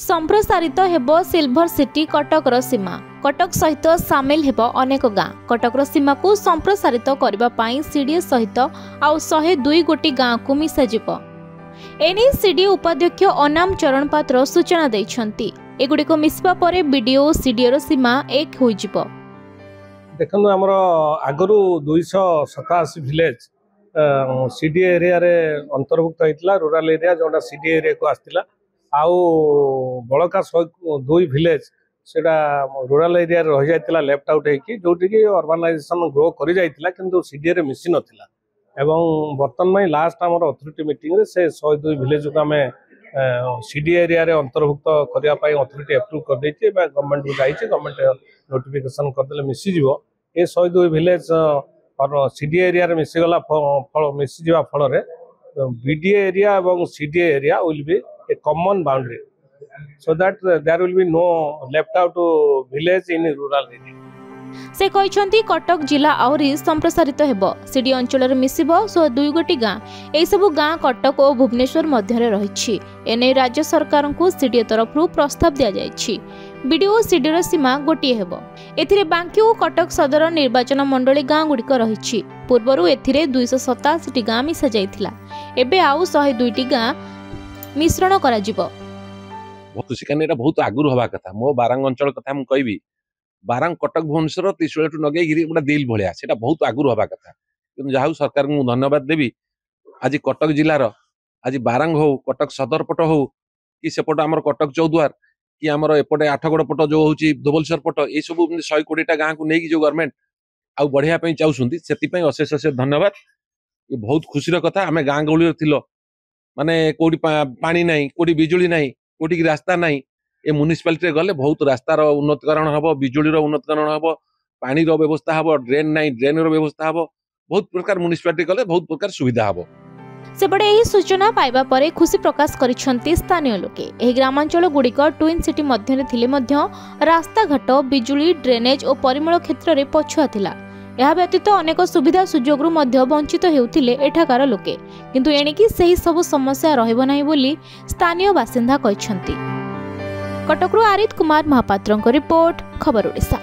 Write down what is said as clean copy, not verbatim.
संप्रसारित हेब silver city कटकर सीमा कटक सहित सामिल हेब अनेक गाँ कटकर सीमा को संप्रसारित करने सीडीए सहित आउ 102 गोटी गाँ को मिसाजिब। एने सीडीए उपाध्यक्ष अनाम चरण पात्र सूचना देइछंती। एगुड़िक मिसवा परे बीडीओ सीडीए सीमा एक होइजिब। देखो आमर आगरू 287 विलेज सीडीए एरिया रे अंतर्भुक्त होता रूराल एरिया जोटा सीडीए एरिया को आसला आउ बड़का 102 विलेज सेटा रूराल एरिया रही जाता लेफ्ट आउट होगी जोटि अर्बानाइजेशन ग्रो कर जाता सीडीए रे मिसी नथिला एवं बर्तमान में लास्ट आमर अथॉरिटी मीटिंग रे से 102 विलेज को आम सीडीए एरिया रे अंतर्भुक्त करने अथॉरिटी अप्रूव कर देछि गवर्नमेंट को जाइए गवर्नमेंट नोटिफिकेशन करदे मिसीज ये 102 विलेज और सीडीए एरिया रे मिसीगला मिसीजा फल बीडीए एरिया और CDA area will be a common boundary so that there will be no left out village in rural area. से कहते कटक जिला आहरी संप्रसारित हेब सीडी अंचल मिसिब 102 गोटी गाँ यह सब गाँ कटक और भुवनेश्वर मध्य रही एने राज्य सरकार को सीडीए तरफ प्रस्ताव दि जाइछि। बीडीओ सीडीए सीमा गोटे हेब एथिरे बांकी और कटक सदर निर्वाचन मंडली गाँ गुड़िक रही पूर्वर एथिरे 287 गाँ मिसा जाइथिला एबे आउ 102 गाँ मिश्रण करा जिवो। बहुत सिकाने एटा बहुत आगुर हवा कथा मो बारंग अंचल कथा हम कहबी बारंग कटक भुवनेश्वर त्रिशूल टू नगेगिरी गोटे दिल भलिया सेटा बहुत आगुर हवा कथा किंतु जाहु सरकार को धन्यवाद देवी आज कटक जिलार आज बारंग हो कटक सदर पट हो कि सेपट आमर कटक चौद्वार कि आमर एपटे आठगड़ पट जो होची धोबलसर पट ये सब 120टा गाँ को लेकिन जो गवर्नमेंट आउ बढ़िया चाहूँ से अशेष अशेष धन्यवाद। ये बहुत खुशी कथा आम गाँ गहली थिलो माने कोडी पानी नहीं कोडी बिजुली नहीं कोडी रास्ता नहीं ए म्युनिसिपालिटी गले बहुत रास्तार उन्नतीकरण हम बिजुलीर उन्नतीकरण हम पानी व्यवस्था हम ड्रेन नहीं ड्रेन व्यवस्था हम बहुत प्रकार म्युनिसिपालिटी गले बहुत प्रकार सुविधा हम। सेपटे यही सूचना पाइबा परे खुशी प्रकाश करिसेंती स्थानीय लोके। एही ग्रामांचल गुड़िक ट्विन सिटी मध्य थिले मध्य रास्ता घाट बिजुली ड्रेनेज और परिमल क्षेत्र में पछुआ थिला। यह व्यतीत अनेक सुविधा सुजोग वंचित हेउथिले एठाकार लोके किंतु एणिकी सही सब समस्या रहिबो नाही बोली स्थानीय बासिंदा कहछंती। कटकरू आरित कुमार महापात्रଙ୍କ रिपोर्ट खबर ओडिशा।